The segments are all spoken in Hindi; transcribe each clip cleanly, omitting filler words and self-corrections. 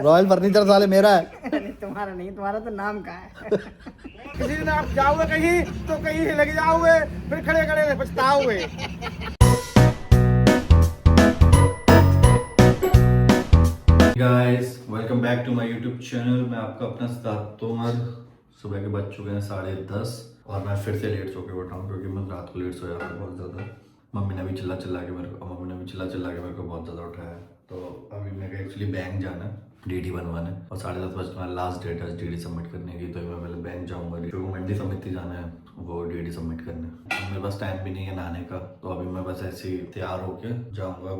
रॉयल फर्नीचर साले मेरा है। अरे तुम्हारा नहीं, तुम्हारा तो नाम का है। किसी दिन आप जाओगे कहीं तो कहीं से लग जाओगे, फिर खड़े खड़े पछताओगे। Guys welcome back to my YouTube channel. मैं आपका अपना सिद्धार्थ तोमर। सुबह के बज चुके हैं 10:30 और मैं फिर से लेट सो के उठा हूँ क्योंकि मैं रात को लेट सोया था बहुत ज़्यादा। मम्मी ने भी चिल्ला चिल्ला के मेरे को बहुत ज़्यादा उठाया। तो अभी मेरे को एक्चुअली बैंक जाना है, डीडी बनवाना है और 10:30 बजे तुम्हारा लास्ट डेट है डीडी सबमिट करने की। तो मैं पहले बैंक जाऊँगा क्योंकि मंडी समिति जाना है वो डीडी सबमिट करने। मेरे पास टाइम भी नहीं है नहाने का, तो अभी मैं बस ऐसे ही तैयार होके जाऊँगा।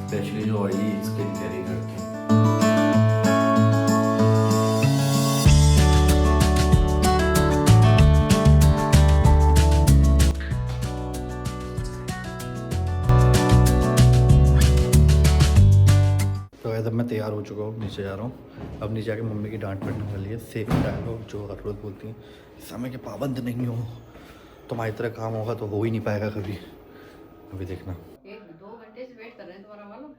स्पेशली जो ऑयली स्किन कैरी करते हैं। तो ऐसा मैं तैयार हो चुका हूँ, नीचे जा रहा हूँ। अब नीचे आके मम्मी की डांट पड़ने वाली है। सेफ डायलॉग जो हर रोज़ बोलती हैं, समय के पाबंद नहीं हो, तुम्हारी तरह काम होगा तो हो ही नहीं पाएगा कभी। अभी देखना 1-2 घंटे से वेट कर रहे हैं तुम्हारा, मालूम?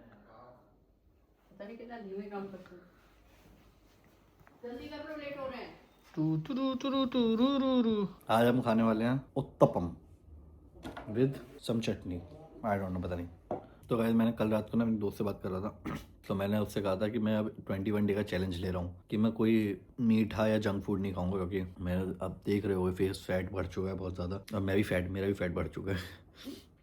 पता नहीं कितना धीमे काम करते हैं। जल्दी कर लो, लेट हो रहे हैं। आज हम खाने वाले हैं uttapam with some chutney. I don't know, पता नहीं। तो गाइस मैंने कल रात को ना अपने दोस्त से बात कर रहा था, तो मैंने उससे कहा था कि मैं अब 21 डे का चैलेंज ले रहा हूँ कि मैं कोई मीठा या जंक फूड नहीं खाऊंगा क्योंकि मैं अब देख रहे हो फेस फैट बढ़ चुका है बहुत ज़्यादा और मेरा भी फैट बढ़ चुका है।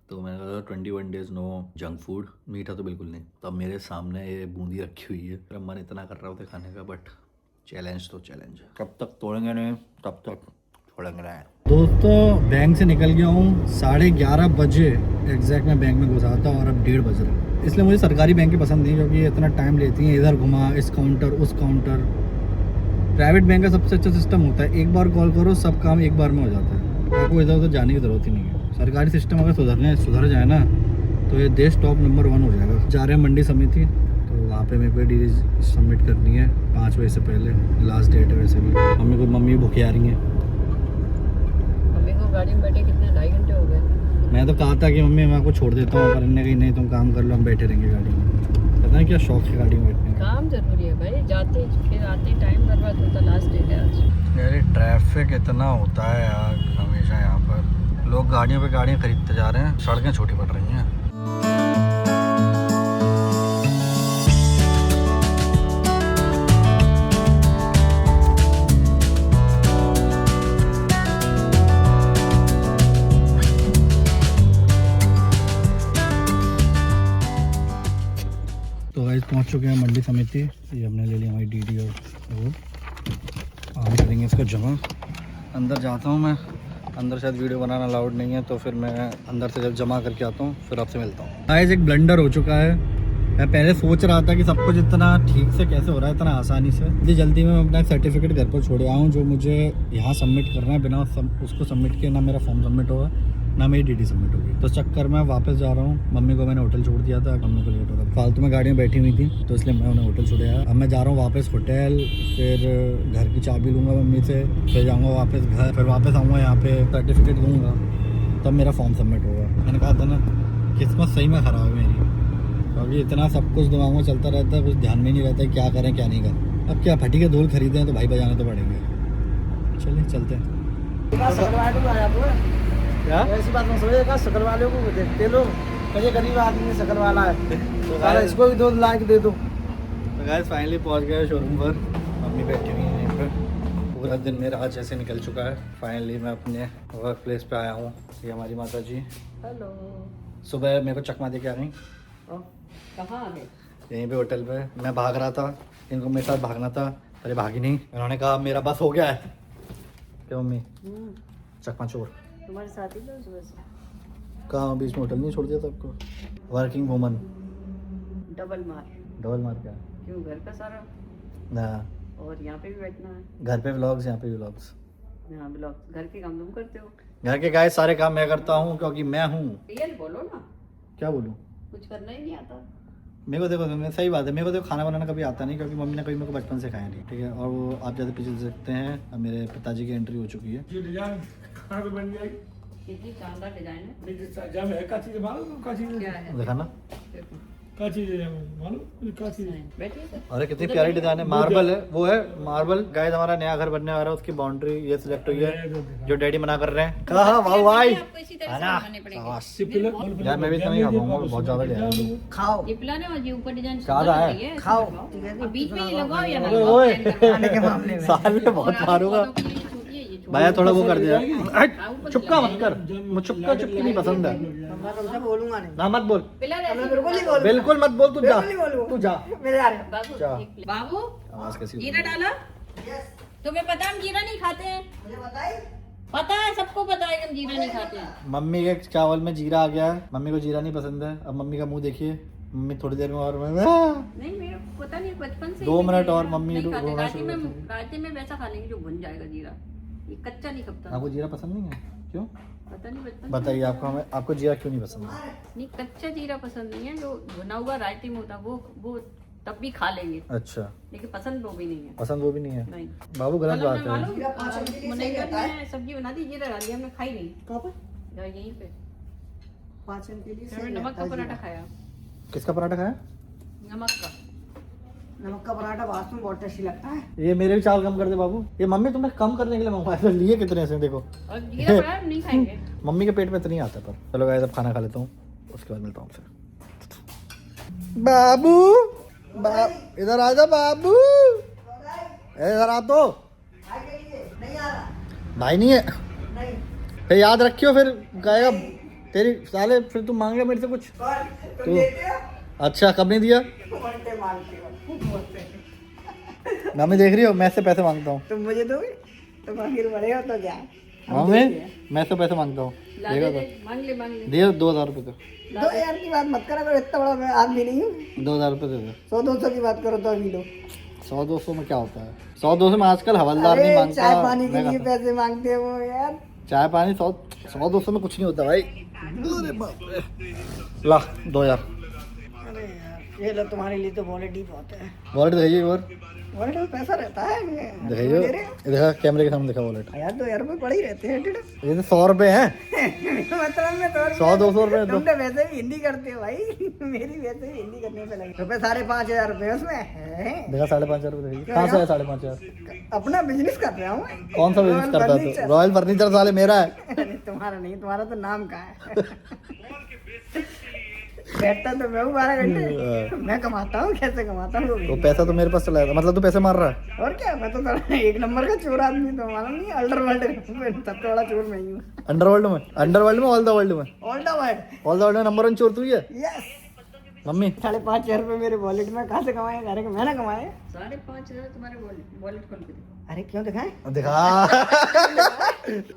तो मैंने कहा 21 डेज नो जंक फूड, मीठा तो बिल्कुल नहीं। तो अब मेरे सामने ये बूंदी रखी हुई है, मेरा मन इतना कर रहा होता है खाने का, बट चैलेंज तो चैलेंज है। कब तक तोड़ेंगे नहीं तब तक छोड़ेंगे नहीं। दोस्तों बैंक से निकल गया हूँ 11:30 बजे एग्जैक्ट मैं बैंक में घुसा था और अब 1:30 बज रहा है। इसलिए मुझे सरकारी बैंक पसंद नहीं क्योंकि इतना टाइम लेती हैं, इधर घुमा, इस काउंटर उस काउंटर। प्राइवेट बैंक का सबसे अच्छा सिस्टम होता है, एक बार कॉल करो सब काम एक बार में हो जाता है, आपको इधर उधर जाने की ज़रूरत ही नहीं है। सरकारी सिस्टम अगर सुधर जाए ना तो ये देश टॉप नंबर 1 हो जाएगा। जा रहे हैं मंडी समिति, तो वहाँ पे मेरे को डीडी सबमिट करनी है 5 बजे से पहले, लास्ट डेट है। वैसे भी मम्मी भूखी आ रही हैं। मम्मी को गाड़ी में बैठे कितने 2.5 घंटे हो गए। मैं तो कहा था कि मम्मी मैं आपको छोड़ देता हूँ, पर इन्हें कहीं नहीं, तुम काम कर लो, हम बैठे रहेंगे गाड़ी में। पता नहीं क्या शौक है गाड़ी में बैठने का। काम जरूरी है भाई, जाते फिर आते टाइम बर्बाद होता। लास्ट डेट है आज। यार ट्रैफिक इतना होता है यार हमेशा यहाँ पर। लोग गाड़ियों पे गाड़ियाँ खरीदते जा रहे हैं, सड़कें छोटी पड़ रही हैं। तो गाइस पहुँच चुके हैं मंडी समिति। ये हमने ले लिया हमारी डीडी और वो हम करेंगे इसका जमा। अंदर जाता हूँ मैं, अंदर शायद वीडियो बनाना अलाउड नहीं है, तो फिर मैं अंदर से जब जमा करके आता हूँ फिर आपसे मिलता हूँ। गाइस एक ब्लंडर हो चुका है। मैं पहले सोच रहा था कि सब कुछ इतना ठीक से कैसे हो रहा है, इतना आसानी से। इतनी जल्दी में मैं अपना सर्टिफिकेट घर पर छोड़ आया हूँ जो मुझे यहाँ सबमिट करना है। बिना उसको सबमिट किए ना मेरा फॉर्म सबमिट होगा ना मेरी डीडी सबमिट होगी। तो चक्कर में वापस जा रहा हूँ। मम्मी को मैंने होटल छोड़ दिया था, मम्मी को लेट हो रहा, फालतू में गाड़ियाँ बैठी हुई थी, तो इसलिए मैं उन्हें होटल छोड़ आया। अब मैं जा रहा हूँ वापस होटल, फिर घर की चाबी लूँगा मम्मी से, फिर जाऊँगा वापस घर, फिर वापस आऊँगा यहाँ पे सर्टिफिकेट दूँगा, तब मेरा फॉर्म सबमिट होगा। मैंने कहा था ना किस्मत सही में ख़राब है मेरी, क्योंकि इतना सब कुछ दिमाग में चलता रहता है, कुछ ध्यान में नहीं रहता है क्या करें क्या नहीं करें। अब क्या फटी के धूल खरीदे हैं तो भाई बजाने तो पड़ेंगे। चलिए चलते हैं। क्या ऐसी बात मत समझिएगा, शकल वाले को देखते लो, कहीं गरीब आदमी शकल वाला है तो इसको भी 2 लाख दे दो। तो गाइस फाइनली पहुंच गए शोरूम पर। मम्मी बैठी हुई है यहीं पर। पूरा दिन मेरा आज ऐसे निकल चुका है। फाइनली मैं अपने वर्क प्लेस पे आया हूँ। ये हमारी माता जी हेलो। सुबह मेरे को चकमा दे के आ गई कहाँ आ गए? यहीं पे होटल पे। मैं भाग रहा था, इनको मेरे साथ भागना था, अरे भागी नहीं। उन्होंने कहा मेरा बस हो गया है। क्या मम्मी चकमा चोर तुम्हारे साथ ही तो सुबह से। कहाँ बीच में होटल नहीं छोड़ दिया था आपको? वर्किंग वूमन डबल मार क्या क्यों? घर का सारा ना, और यहाँ पे भी बैठना है। घर पे व्लॉग्स, यहाँ पे व्लॉग्स। यहाँ ब्लॉग घर के काम तुम करते हो, घर के गाइस सारे काम मैं करता हूँ क्योंकि मैं हूँ। रियल बोलो ना, क्या बोलूँ? कुछ करना ही नहीं आता। मेरे को देखो मैं सही बात है, मेरे को देखो खाना बनाना कभी आता नहीं, क्योंकि मम्मी ने कभी मेरे को बचपन से खाया नहीं, ठीक है। और वो आप जैसे पीछे देख सकते हैं, अब मेरे पिताजी की एंट्री हो चुकी है। ये डिजाइन खाना पे बन जाएगी। कितनी शानदार डिजाइन है। ये जब है का चीज मालूम का चीज क्या है देखा ना, देखो। का चीज है मालूम का चीज है। बैठिए सर। अरे कितनी प्यारी डिजाइन है, मार्बल है, वो है मार्बल। गाइस हमारा नया घर बनने वाला है, उसकी बाउंड्री ये सिलेक्ट हुई है जो डैडी मना कर रहे हैं। कहा वाह भाई आपको इसी तरह से बनाने पड़ेंगे। यार मैं भी इतना नहीं खा पाऊंगा, बहुत ज्यादा ले आया तू। खाओ ये पिलाने और ये ऊपर डिजाइन ज्यादा है। खाओ। अब बीच में ये लगाओ या ना ओए लगाओ, ओए प्लान करना है। खाने के मामले में साल में बहुत और मारूंगा आपको पौधों के लिए छोटी है, ये छोटी भैया, थोड़ा वो कर दिया। हट, ऊपर चुपका मत कर, मुझे चुपका चुपकी नहीं पसंद है। मैं तुमसे बोलूंगा नहीं। ना मत बोल, पिला रहे मैं हैं। बिल्कुल नहीं बोलूंगा। बिल्कुल मत बोल, तू जा, बिल्कुल नहीं बोलूंगा। तू जा। मेरे यार बाबू क्या? बाबू आवाज कैसी होती जीरा है? डाला। तुम्हें पता है हम जीरा नहीं खाते हैं। मुझे बताइए। पता है, सबको पता है कि हम जीरा नहीं खाते हैं। मम्मी के चावल में जीरा आ गया है, मम्मी को जीरा नहीं पसंद है। अब मम्मी का मुंह देखिए, मम्मी थोड़ी देर में और नहीं मेरे को पता नहीं, बचपन से 2 ही मिनट मैं और मम्मी नहीं खाते। रोना रायते शुरू में कर रायते में वैसा खा लेंगे जो भुन जाएगा जीरा, ये कच्चा नहीं खपता। आपको जीरा पसंद नहीं है, क्यों? पता नहीं बचपन से। बताइए आपको, हमें आपको जीरा क्यों नहीं पसंद है? नहीं, कच्चा जीरा पसंद नहीं है, जो भुना हुआ रायते में होता वो तब भी खा लेंगे, अच्छा, लेकिन पसंद वो भी नहीं है। पसंद वो भी नहीं है। नहीं बाबू गलत मतलब बात मैं है। मालूम, जीरा पाचन के लिए सही मुनैया रहता है। ने सब्जी बना दी, जीरा डाल दिया, हमने खाई नहीं। कहाँ पर? या यहीं पे पाचन के लिए हमने सही नमक रहता का है पराठा जीरा। खाया। किसका पराठा खाया? नमक का। नमक का पराठा वास्तव में बहुत टेस्टी लगता है। ये मेरे भी चावल कम कर दे बाबू। ये मम्मी तुम्हें कम करने के लिए मंगवाया था, लिए कितने से देखो। और जीरा पड़ा है, नहीं खाएंगे। मम्मी के पेट में तो नहीं आता, पर चलो गाइस अब खाना खा लेता हूँ, उसके बाद मिलता हूँ आपसे। बाबू इधर आ जा बाबू, इधर आ तो। नहीं आ रहा। भाई नहीं है, नहीं। फिर याद रखियो, फिर कहेगा तेरी साले, फिर तुम मांगे मेरे से कुछ। कौन? तो- तुम देते हो? अच्छा कब नहीं दिया? उल्टे मांगते हो। बोलते हैं। मम्मी देख रही हो, मैं से पैसे मांगता हूँ। तुम मुझे दोगे? तुम अमीर बड़े हो तो क्या? हम मम्मी देते हैं। मैं से पैसे मांगता हूँ, ला देगा दे, तो मांग ले मांग ले। दे 2000 रुपये तो। 2000 की बात मत करा करो, इतना बड़ा मैं आदमी नहीं हूँ। 2000 रुपये दे दो। 100-200 की बात करो तो अभी लो। 100-200 में क्या होता है? 100-200 में आजकल हवलदार नहीं अरे मांगता। चाय पानी के मैं लिए खाता हूँ। पैसे मांगते हो यार। चाय पानी 100-200 में कुछ नहीं होता भाई। अरे बाप रे। ला 2000। अरे यार ये लो, तुम्हारे लिए तो वॉलेट ही बहुत है। वॉलेट दिखाइए एक बार, वॉलेट में पैसा रहता है। दिखाइए। दे रहे हो? ये देखा कैमरे के सामने दिखा वॉलेट। यार 2000 रुपये पड़े ही रहते हैं टेढ़े। ये तो 100 रुपये हैं। मतलब मैं 100-200 रुपये दो। तुमने वैसे भी हिंदी करते हो भाई। मेरी वैसे भी हिंदी करने पे लगी। रुपए 5,500 रुपए उसमें है। देखा 5,500 रुपये दिखाइए। कहाँ से है 5,500? अपना बिजनेस कर रहा हूँ। कौन सा बिजनेस करता है तू? रॉयल फर्नीचर साले मेरा है। अरे तुम्हारा नहीं, तुम्हारा तो नाम का है। बैठता तो मैं हूँ 12 घंटे। मैं कमाता हूँ, कैसे कमाता हूँ वो भी। तो पैसा तो मेरे पास चला जाता, मतलब तू पैसे मार रहा है? और क्या, मैं तो थोड़ा एक नंबर का चोर आदमी, तो मालूम नहीं, अंडरवर्ल्ड में सबसे बड़ा चोर मैं ही हूँ। अंडरवर्ल्ड में ऑल द वर्ल्ड में? All the world. All the world में नंबर 1 चोर तू ही है। यस। मम्मी 5,500 रुपए मेरे वॉलेट में कहाँ से कमाए? घर के मैंने कमाए। 5,500 तुम्हारे वॉलेट खोल के दिखा, अरे क्यों दिखाए? दिखा।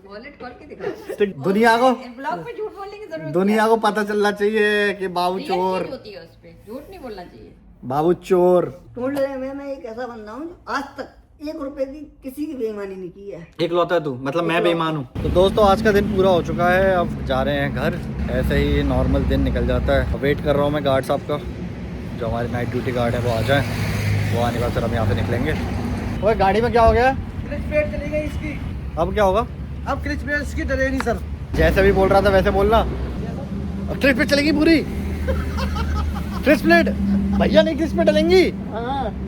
वॉलेट खोल के दिखा। दुनिया को, ब्लॉग पे झूठ बोलने की जरूरत दुनिया को पता चलना चाहिए कि बाबू नहीं है। चोर, चीज होती है उस पे, झूठ नहीं बोलना चाहिए। बाबू चोर। ढूंढ रहे में मैं एक ऐसा बंदा हूँ जो आज तक 1 रुपए की किसी की बेईमानी नहीं की है। एक लौता है तू, मतलब मैं बेईमान हूँ। तो दोस्तों आज का दिन पूरा हो चुका है, अब जा रहे हैं घर। ऐसे ही नॉर्मल दिन निकल जाता है। अब वेट कर रहा हूँ मैं गार्ड साहब का, जो हमारे नाइट ड्यूटी गार्ड है वो आ जाए। वो आने के बाद फिर हम यहाँ से निकलेंगे। ओए गाड़ी में क्या हो गया? क्लिच प्लेट चली गई इसकी। अब क्या होगा? अब क्लिच प्लेट इसकी डरे नहीं सर। जैसे भी बोल रहा था वैसे बोलना। अब क्लिच पे चलेगी पूरी? क्लिच प्लेट भैया नहीं, क्लिच पे डलेंगी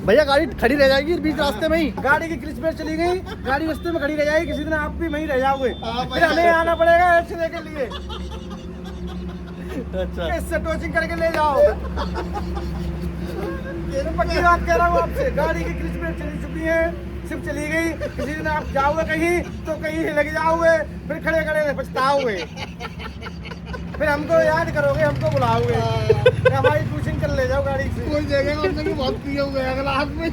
भैया, गाड़ी खड़ी रह जाएगी बीच रास्ते में ही। गाड़ी की क्लिच प्लेट चली गई, गाड़ी रास्ते में खड़ी रह जाएगी, किसी दिन आप भी वहीं रह जाओगे। फिर हमें आना पड़ेगा एक्शन के लिए। अच्छा इससे टोचिंग करके ले जाओ। पक्की बात कह रहा हूँ आपसे, गाड़ी की क्लिच प्लेट चली चुकी है, सिर्फ चली गई। किसी दिन आप जाओगे कहीं तो कहीं लग जाओगे, फिर खड़े खड़े पछताओगे, फिर हमको याद करोगे, हमको बुलाओगे, हमारी टूशिंग कर ले जाओ गाड़ी से। कोई जगह बहुत पिए हुए अगला हाथ में।